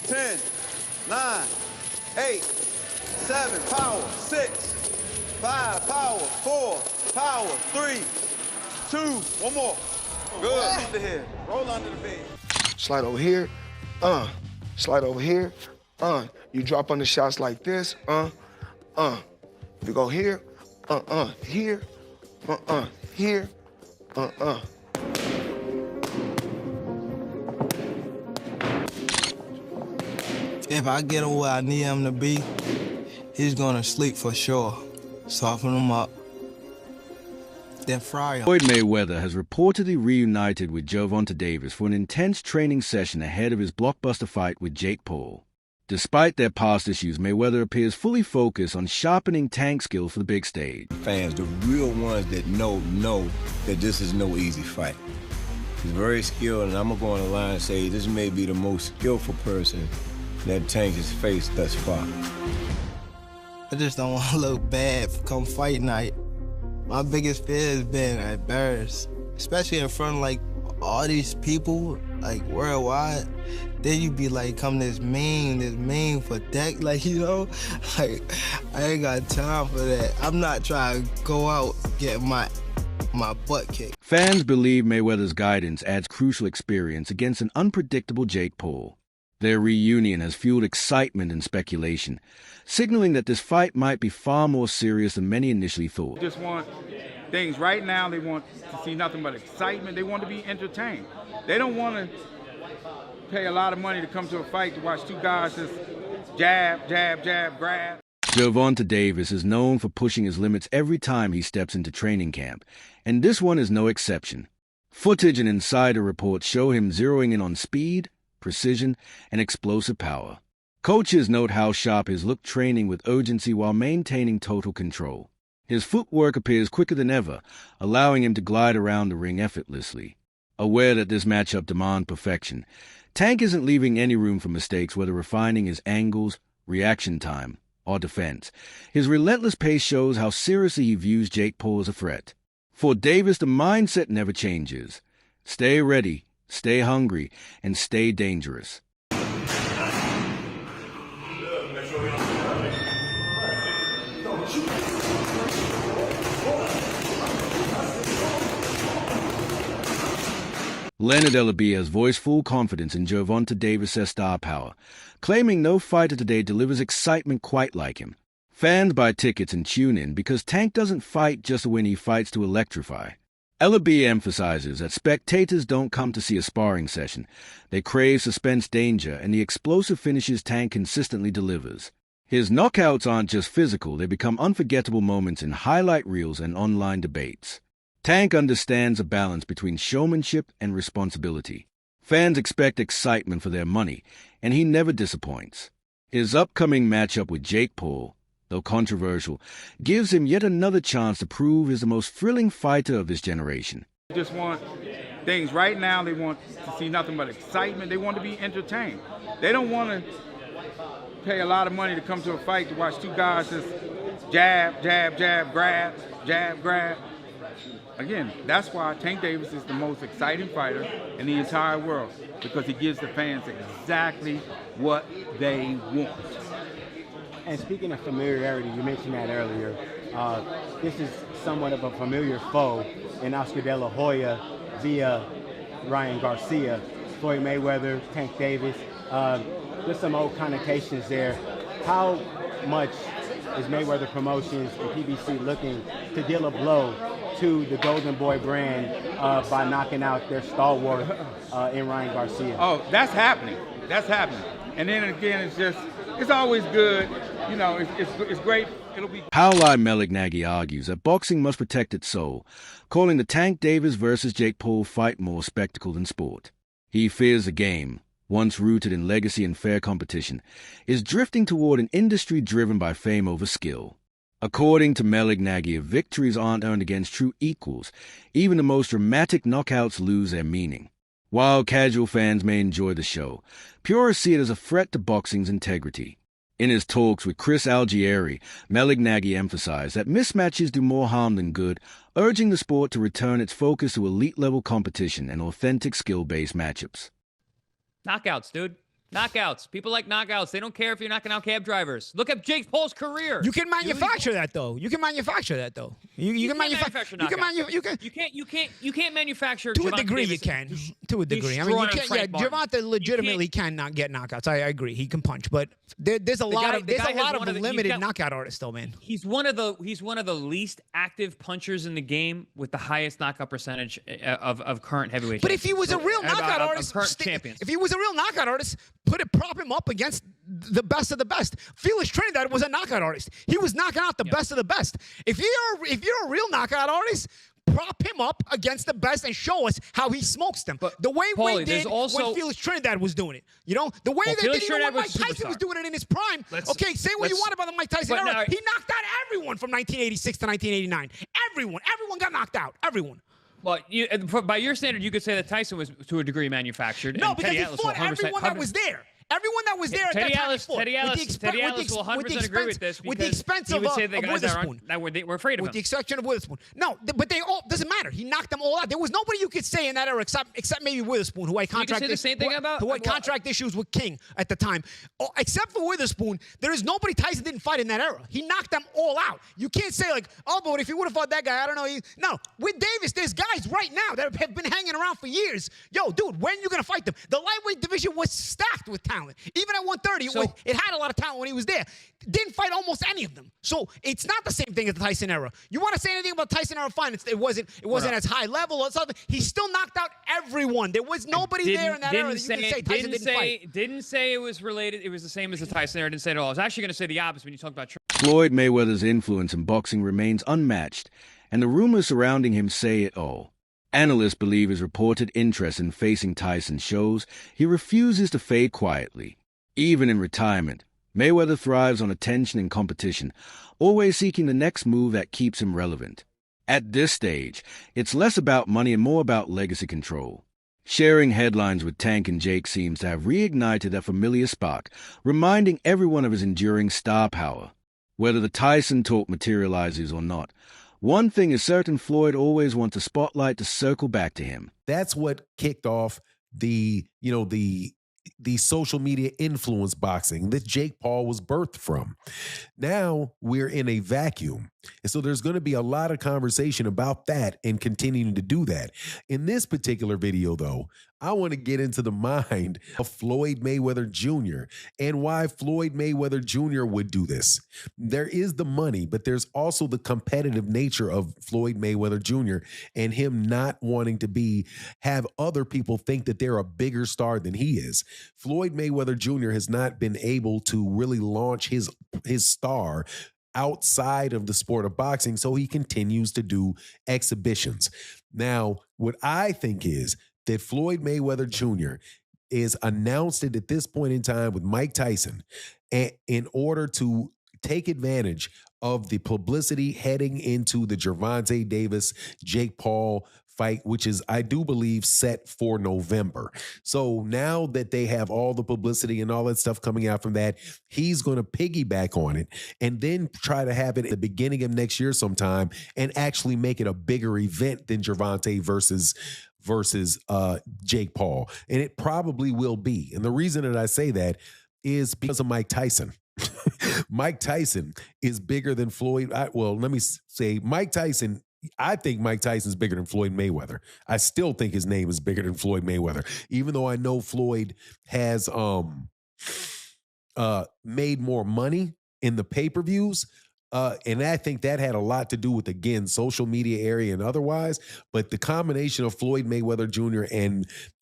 10, 9, 8, 7, power, 6, 5, power, 4, power, 3, 2, one more. Good, under here, roll under the bed. Slide over here, slide over here, You drop on the shots like this, You go here, here, here, If I get him where I need him to be, he's gonna sleep for sure. Soften him up, then fry him. Floyd Mayweather has reportedly reunited with Gervonta Davis for an intense training session ahead of his blockbuster fight with JakePaul. Despite their past issues, Mayweather appears fully focused on sharpening Tank skills for the big stage. Fans, the real ones that know that this is no easy fight. He's very skilled, and I'm gonna go on the line and say this may be the most skillful person that Tank has faced thus far. I just don't want to look bad come fight night. My biggest fear has been embarrassed, especially in front of like all these people, like worldwide. Then you be like, come this mean for deck, like, you know? Like, I ain't got time for that. I'm not trying to go out get my butt kicked. Fans believe Mayweather's guidance adds crucial experience against an unpredictable JakePaul. Their reunion has fueled excitement and speculation, signaling that this fight might be far more serious than many initially thought. Just want things right now. They want to see nothing but excitement. They want to be entertained. They don't want to pay a lot of money to come to a fight to watch two guys just jab, jab, jab, grab. Gervonta Davis is known for pushing his limits every time he steps into training camp, and this one is no exception. Footage and insider reports show him zeroing in on speed, precision, and explosive power. Coaches note how sharp his look training with urgency while maintaining total control. His footwork appears quicker than ever, allowing him to glide around the ring effortlessly. Aware that this matchup demands perfection, Tank isn't leaving any room for mistakes, whether refining his angles, reaction time, or defense. His relentless pace shows how seriously he views JakePaul as a threat. For Davis, the mindset never changes. Stay ready, stay hungry, and stay dangerous. Leonard Ellaby has voiced full confidence in Gervonta Davis' star power, claiming no fighter today delivers excitement quite like him. Fans buy tickets and tune in because Tank doesn't fight just when he fights to electrify. Ellaby emphasizes that spectators don't come to see a sparring session. They crave suspense, danger, and the explosive finishes Tank consistently delivers. His knockouts aren't just physical, they become unforgettable moments in highlight reels and online debates. Tank understands a balance between showmanship and responsibility. Fans expect excitement for their money, and he never disappoints. His upcoming matchup with JakePaul, though controversial, gives him yet another chance to prove he's the most thrilling fighter of this generation. They just want things right now. They want to see nothing but excitement. They want to be entertained. They don't want to pay a lot of money to come to a fight to watch two guys just jab, jab, jab, grab, jab, grab. Again, that's why Tank Davis is the most exciting fighter in the entire world, because he gives the fans exactly what they want. And speaking of familiarity, you mentioned that earlier. This is somewhat of a familiar foe in Oscar De La Hoya via Ryan Garcia, Floyd Mayweather, Tank Davis. There's some old connotations there. How much is Mayweather Promotions and PBC looking to deal a blow to the Golden Boy brand by knocking out their stalwart in Ryan Garcia? Oh, that's happening. That's happening. And then again, it's always good. You know, it's great. It'll be. Pauli Malignaggi argues that boxing must protect its soul, calling the Tank Davis versus JakePaul fight more spectacle than sport. He fears the game, once rooted in legacy and fair competition, is drifting toward an industry driven by fame over skill. According to Malignaggi, if victories aren't earned against true equals, even the most dramatic knockouts lose their meaning. While casual fans may enjoy the show, purists see it as a threat to boxing's integrity. In his talks with Chris Algieri, Malignaggi emphasized that mismatches do more harm than good, urging the sport to return its focus to elite-level competition and authentic skill-based matchups. Knockouts, dude. Knockouts. People like knockouts. They don't care if you're knocking out cab drivers. Look at JakePaul's career. You can manufacture that though. You can manufacture that though. You can manufacture knockouts. You can't manufacture. To a Gervonta degree, Davis. you can. To a degree. I mean, you can't. Yeah, Gervonta legitimately cannot get knockouts. I agree. He can punch, but there's a lot of limited knockout artists though, man. He's one of the least active punchers in the game with the highest knockout percentage of current heavyweight. But if he was a real knockout artist, if he was a real knockout artist, prop him up against the best of the best. Felix Trinidad was a knockout artist. He was knocking out the best of the best. If you're a real knockout artist, prop him up against the best and show us how he smokes them. But the way we did when Felix Trinidad was doing it. You know? The way they did it when Mike Tyson was doing it in his prime. Say what you want about the Mike Tyson era. He knocked out everyone from 1986 to 1989. Everyone got knocked out. Everyone. Well, by your standard, you could say that Tyson was, to a degree, manufactured. No, because he fought everyone that was there. Everyone that was there at that time fought. Teddy Ellis will 100% agree with this. With the expense of Witherspoon. That were afraid of him. With the exception of Witherspoon. No, but they all, doesn't matter. He knocked them all out. There was nobody you could say in that era except maybe Witherspoon, who I contracted. You can say the same thing about? Who had contract issues with King at the time. Except for Witherspoon, there is nobody Tyson didn't fight in that era. He knocked them all out. You can't say like, oh, but if he would have fought that guy, I don't know. No, with Davis, there's guys right now that have been hanging around for years. Yo, dude, when are you going to fight them? The lightweight division was stacked with talent. Even at 130, it had a lot of talent when he was there. Didn't fight almost any of them. So it's not the same thing as the Tyson era. You want to say anything about Tyson era? Fine. It wasn't as high level or something. He still knocked out everyone. There was nobody there in that era that you can say Tyson didn't fight. Didn't say it was related. It was the same as the Tyson era. Didn't say it at all. I was actually going to say the opposite when you talk about Floyd Mayweather's influence in boxing remains unmatched, and the rumors surrounding him say it all. Analysts believe his reported interest in facing Tyson shows he refuses to fade quietly. Even in retirement, Mayweather thrives on attention and competition, always seeking the next move that keeps him relevant. At this stage, it's less about money and more about legacy control. Sharing headlines with Tank and Jake seems to have reignited that familiar spark, reminding everyone of his enduring star power. Whether the Tyson talk materializes or not, one thing is certain: Floyd always wants a spotlight to circle back to him. That's what kicked off the social media influence boxing that JakePaul was birthed from. Now we're in a vacuum. And so there's going to be a lot of conversation about that and continuing to do that. In this particular video, though, I want to get into the mind of Floyd Mayweather Jr. and why Floyd Mayweather Jr. would do this. There is the money, but there's also the competitive nature of Floyd Mayweather Jr. and him not wanting to have other people think that they're a bigger star than he is. Floyd Mayweather Jr. has not been able to really launch his star outside of the sport of boxing, so he continues to do exhibitions. Now, what I think is that Floyd Mayweather Jr. is announced it at this point in time with Mike Tyson in order to take advantage of the publicity heading into the Gervonta Davis, JakePaul fight, which is, I do believe, set for November. So now that they have all the publicity and all that stuff coming out from that, he's going to piggyback on it and then try to have it at the beginning of next year sometime and actually make it a bigger event than Gervonta versus JakePaul. And it probably will be. And the reason that I say that is because of Mike Tyson. Mike Tyson is bigger than Floyd. Let me say Mike Tyson. I think Mike Tyson's bigger than Floyd Mayweather. I still think his name is bigger than Floyd Mayweather, even though I know Floyd has made more money in the pay-per-views. And I think that had a lot to do with, again, social media area and otherwise. But the combination of Floyd Mayweather Jr.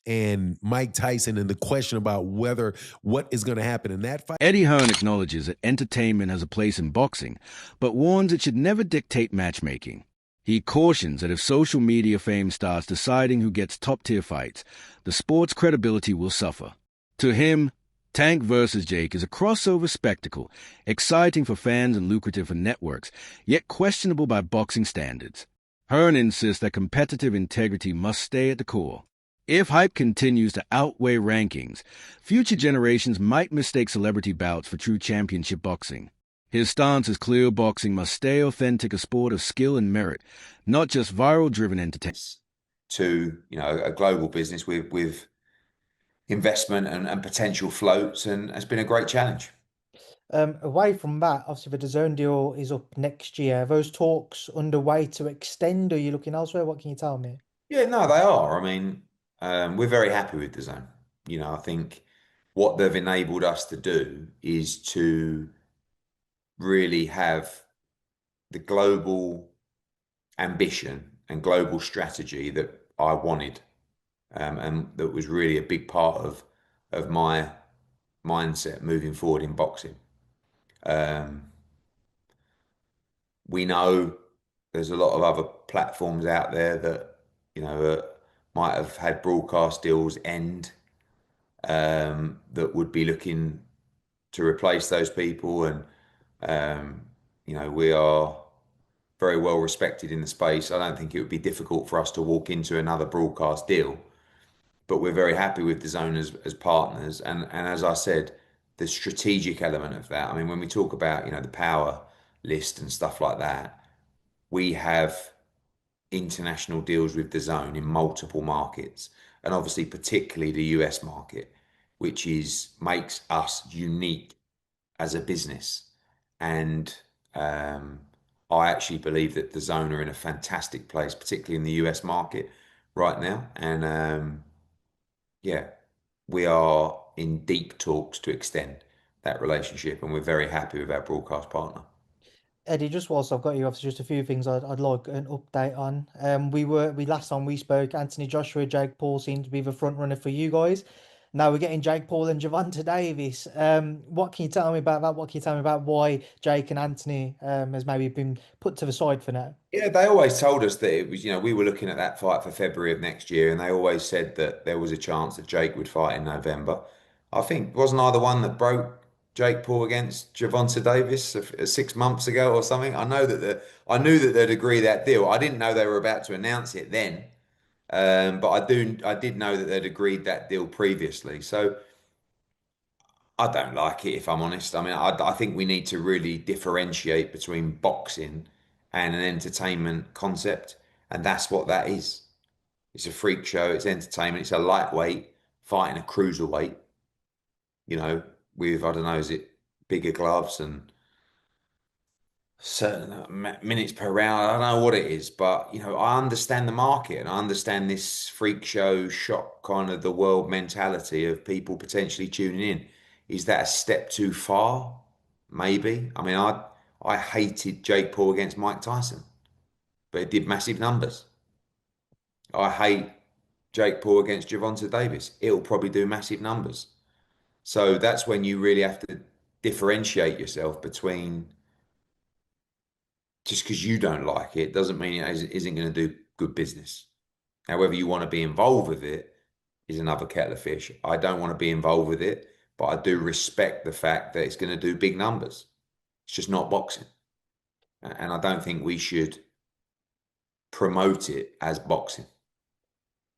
and Mike Tyson and the question about what is going to happen in that fight. Eddie Hearn acknowledges that entertainment has a place in boxing, but warns it should never dictate matchmaking. He cautions that if social media fame starts deciding who gets top-tier fights, the sport's credibility will suffer. To him, Tank versus Jake is a crossover spectacle, exciting for fans and lucrative for networks, yet questionable by boxing standards. Hearn insists that competitive integrity must stay at the core. If hype continues to outweigh rankings, future generations might mistake celebrity bouts for true championship boxing. His stance is clear: boxing must stay authentic, a sport of skill and merit, not just viral-driven entertainment. To a global business with investment and potential floats, and it's been a great challenge. Away from that, obviously the DAZN deal is up next year. Are those talks underway to extend, or are you looking elsewhere? What can you tell me? Yeah, no, they are. I mean, we're very happy with the zone. You know, I think what they've enabled us to do is to really have the global ambition and global strategy that I wanted, and that was really a big part of my mindset moving forward in boxing. Um, we know there's a lot of other platforms out there that might have had broadcast deals end, that would be looking to replace those people, and we are very well respected in the space. I don't think it would be difficult for us to walk into another broadcast deal, but we're very happy with the zone as partners. And as I said, the strategic element of that, I mean, when we talk about, the power list and stuff like that, we have international deals with the zone in multiple markets, and obviously particularly the US market, which makes us unique as a business. And I actually believe that the zone are in a fantastic place, particularly in the US market right now. And yeah, we are in deep talks to extend that relationship, and we're very happy with our broadcast partner. Eddie, just whilst I've got you, obviously just a few things I'd like an update on. We last time we spoke, Anthony Joshua, JakePaul seemed to be the front runner for you guys. Now we're getting JakePaul and Gervonta Davis. What can you tell me about that? What can you tell me about why Jake and Anthony has maybe been put to the side for now? Yeah, they always told us that it was, we were looking at that fight for February of next year, and they always said that there was a chance that Jake would fight in November. I think, wasn't I the one that broke Jake Paul against Gervonta Davis 6 months ago or something? I knew that they'd agree that deal. I didn't know they were about to announce it then, but I did know that they'd agreed that deal previously. So I don't like it, if I'm honest. I mean, I think we need to really differentiate between boxing and an entertainment concept, and that's what that is. It's a freak show. It's entertainment. It's a lightweight fighting a cruiserweight. With, I don't know, is it bigger gloves and certain minutes per round? I don't know what it is, but I understand the market, and I understand this freak show shock kind of the world mentality of people potentially tuning in. Is that a step too far? Maybe. I mean, I hated Jake Paul against Mike Tyson, but it did massive numbers. I hate Jake Paul against Gervonta Davis. It'll probably do massive numbers. So that's when you really have to differentiate yourself between, just because you don't like it doesn't mean it isn't going to do good business. Now, whether you want to be involved with it is another kettle of fish. I don't want to be involved with it, but I do respect the fact that it's going to do big numbers. It's just not boxing. And I don't think we should promote it as boxing.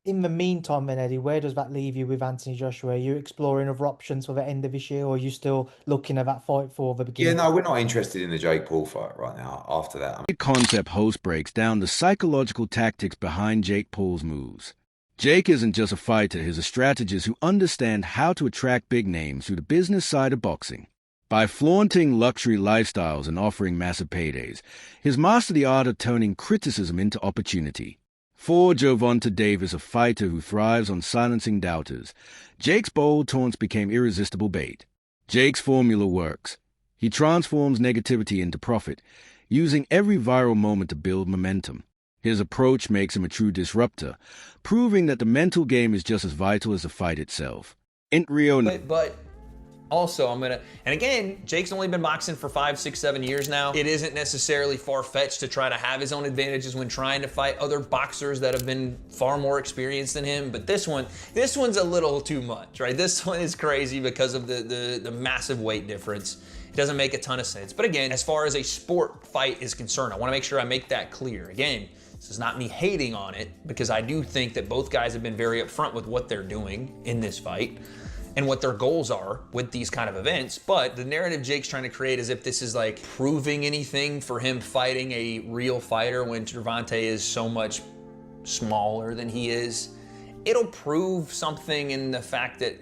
In the meantime, then, Eddie, where does that leave you with Anthony Joshua? Are you exploring other options for the end of this year, or are you still looking at that fight for the beginning? Yeah, no, we're not interested in the Jake Paul fight right now after that. Concept host breaks down the psychological tactics behind Jake Paul's moves. Jake isn't just a fighter, he's a strategist who understands how to attract big names through the business side of boxing. By flaunting luxury lifestyles and offering massive paydays, he's mastered the art of turning criticism into opportunity. For Gervonta Davis, a fighter who thrives on silencing doubters, Jake's bold taunts became irresistible bait. Jake's formula works. He transforms negativity into profit, using every viral moment to build momentum. His approach makes him a true disruptor, proving that the mental game is just as vital as the fight itself. In Rio... But also, and again, Jake's only been boxing for 5, 6, 7 years now. It isn't necessarily far-fetched to try to have his own advantages when trying to fight other boxers that have been far more experienced than him. But this one's a little too much, right? This one is crazy because of the massive weight difference. It doesn't make a ton of sense. But again, as far as a sport fight is concerned, I want to make sure I make that clear. Again, this is not me hating on it, because I do think that both guys have been very upfront with what they're doing in this fight and what their goals are with these kind of events. But the narrative Jake's trying to create as if this is like proving anything for him fighting a real fighter when Gervonta is so much smaller than he is It'll prove something in the fact that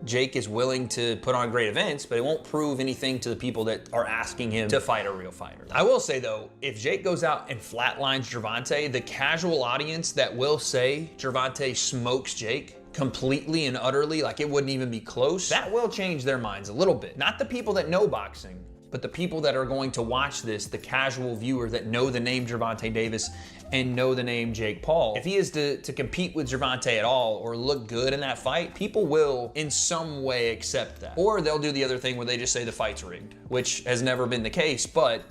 Jake is willing to put on great events, but it won't prove anything to the people that are asking him to fight a real fighter. I will say though, if Jake goes out and flatlines Gervonta, the casual audience that will say Gervonta smokes Jake completely and utterly, like it wouldn't even be close, that will change their minds a little bit. Not the people that know boxing, but the people that are going to watch this, the casual viewer that know the name Gervonta Davis and know the name Jake Paul. If he is to compete with Gervonta at all or look good in that fight, people will in some way accept that. Or they'll do the other thing where they just say the fight's rigged, which has never been the case, but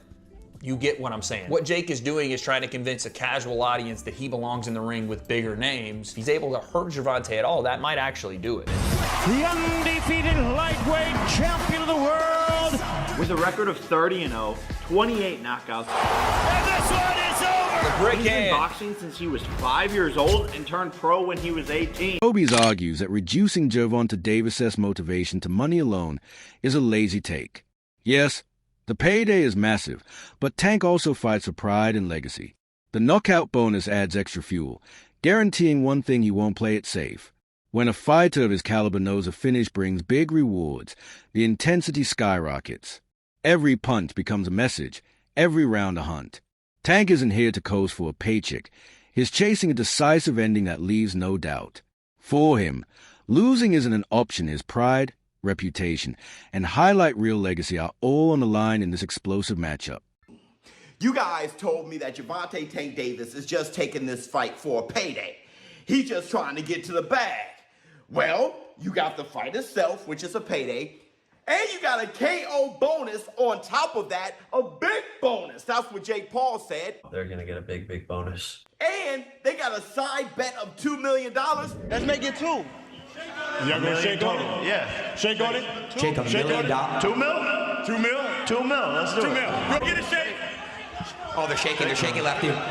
you get what I'm saying. What Jake is doing is trying to convince a casual audience that he belongs in the ring with bigger names. If he's able to hurt Gervonta at all, that might actually do it. The undefeated lightweight champion of the world. With a record of 30-0, 28 knockouts. And this one is over! The brick He's been hand. boxing since he was 5 years old and turned pro when he was 18. Kobe's argues that reducing Gervonta Davis' motivation to money alone is a lazy take. Yes, the payday is massive, but Tank also fights for pride and legacy. The knockout bonus adds extra fuel, guaranteeing one thing: he won't play it safe. When a fighter of his caliber knows a finish brings big rewards, the intensity skyrockets. Every punch becomes a message, every round a hunt. Tank isn't here to coast for a paycheck. He's chasing a decisive ending that leaves no doubt. For him, losing isn't an option. His pride, reputation, and highlight reel legacy are all on the line in this explosive matchup. You guys told me that Gervonta Tank Davis is just taking this fight for a payday. He's just trying to get to the bag. Well, you got the fight itself, which is a payday, and you got a KO bonus on top of that, a big bonus. That's what Jake Paul said. They're gonna get a big bonus. And they got a side bet of $2 million. Let's make it 2. Y'all gonna shake on it? Yeah. Shake on it? Shake on $1 million. 2 mil? 2 mil? 2 mil. Let's do 2 it. mil. Go get a shake. Oh, they're shaking left here.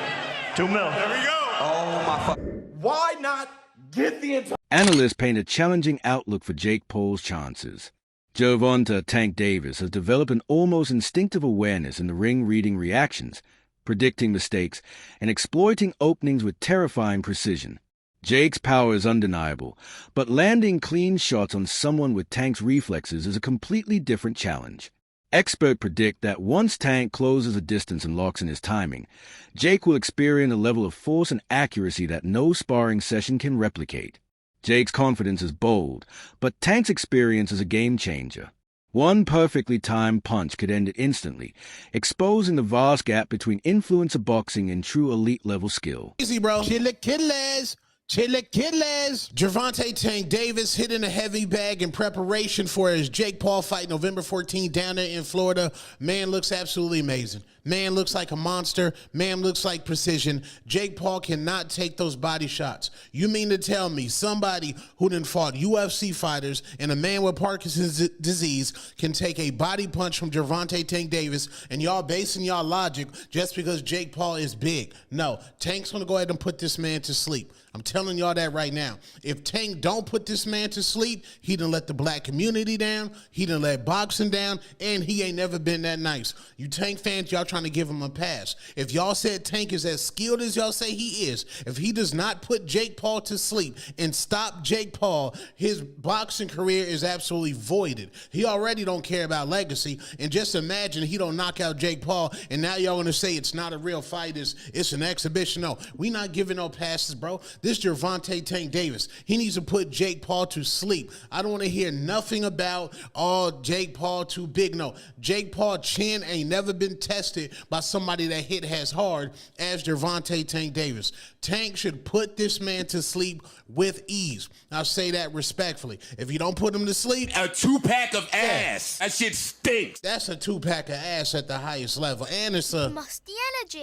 2 mil. There we go. Oh my fuck. Why not get the entire... Analysts paint a challenging outlook for Jake Paul's chances. Gervonta Tank Davis has developed an almost instinctive awareness in the ring, reading reactions, predicting mistakes, and exploiting openings with terrifying precision. Jake's power is undeniable, but landing clean shots on someone with Tank's reflexes is a completely different challenge. Experts predict that once Tank closes a distance and locks in his timing, Jake will experience a level of force and accuracy that no sparring session can replicate. Jake's confidence is bold, but Tank's experience is a game changer. One perfectly timed punch could end it instantly, exposing the vast gap between influencer boxing and true elite-level skill. Easy, bro. Chilaquiles. Gervonta Tank Davis hitting a heavy bag in preparation for his Jake Paul fight November 14th down there in Florida. Man looks absolutely amazing. Man looks like a monster. Man looks like precision. Jake Paul cannot take those body shots. You mean to tell me somebody who done fought UFC fighters and a man with Parkinson's disease can take a body punch from Gervonta Tank Davis, and y'all basing y'all logic just because Jake Paul is big? No, Tank's gonna go ahead and put this man to sleep. I'm telling y'all that right now. If Tank don't put this man to sleep, he done let the black community down, he done let boxing down, and he ain't never been that nice. You Tank fans, y'all trying to give him a pass. If y'all said Tank is as skilled as y'all say he is, if he does not put Jake Paul to sleep and stop Jake Paul, his boxing career is absolutely voided. He already don't care about legacy, and just imagine he don't knock out Jake Paul, and now y'all gonna say it's not a real fight, it's an exhibition. No, we not giving no passes, bro. This Gervonta Tank Davis, he needs to put Jake Paul to sleep. I don't want to hear nothing about, oh, Jake Paul too big. No, Jake Paul chin ain't never been tested by somebody that hit as hard as Gervonta Tank Davis. Tank should put this man to sleep with ease. I'll say that respectfully. If you don't put him to sleep, a 2-pack of ass. That shit stinks. That's a 2-pack of ass at the highest level. And it's a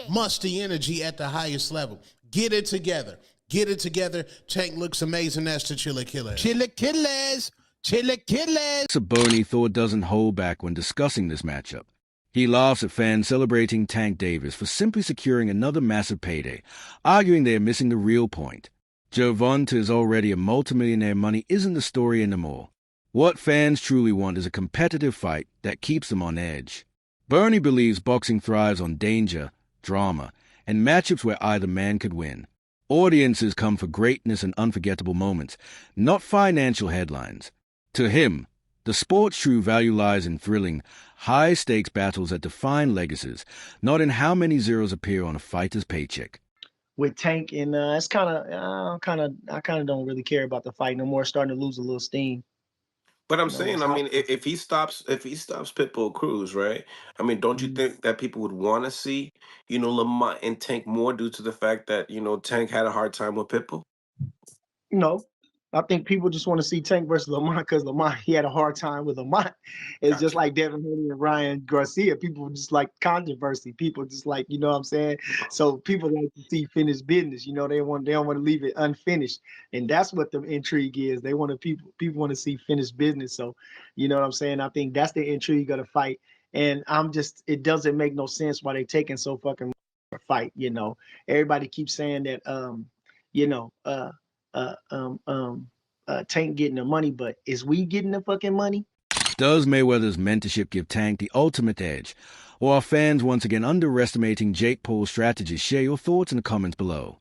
musty energy at the highest level. Get it together. Get it together. Tank looks amazing. That's the Chilaquiles. Saboni Thor doesn't hold back when discussing this matchup. He laughs at fans celebrating Tank Davis for simply securing another massive payday, arguing they are missing the real point. Gervonta is already a multimillionaire. Money isn't the story anymore. What fans truly want is a competitive fight that keeps them on edge. Bernie believes boxing thrives on danger, drama, and matchups where either man could win. Audiences come for greatness and unforgettable moments, not financial headlines. To him, the sport's true value lies in thrilling, high-stakes battles that define legacies, not in how many zeros appear on a fighter's paycheck. With Tank, and it's I kind of don't really care about the fight no more. Starting to lose a little steam. But I'm You know, saying, it's I hot. mean, if he stops Pitbull Cruz, right? I mean, don't you think that people would want to see, Lamont and Tank more due to the fact that, Tank had a hard time with Pitbull? No, I think people just want to see Tank versus Lamont because Lamont, he had a hard time with Lamont. It's just like Devin Haney and Ryan Garcia. People just like controversy. People just like, you know what I'm saying? So people like to see finished business. They don't want to leave it unfinished. And that's what the intrigue is. They want to people want to see finished business. So, you know what I'm saying? I think that's the intrigue of the fight. And it doesn't make no sense why they taking so fucking a fight, Everybody keeps saying that Tank getting the money, but is we getting the fucking money? Does Mayweather's mentorship give Tank the ultimate edge? Or are fans once again underestimating Jake Paul's strategy? Share your thoughts in the comments below.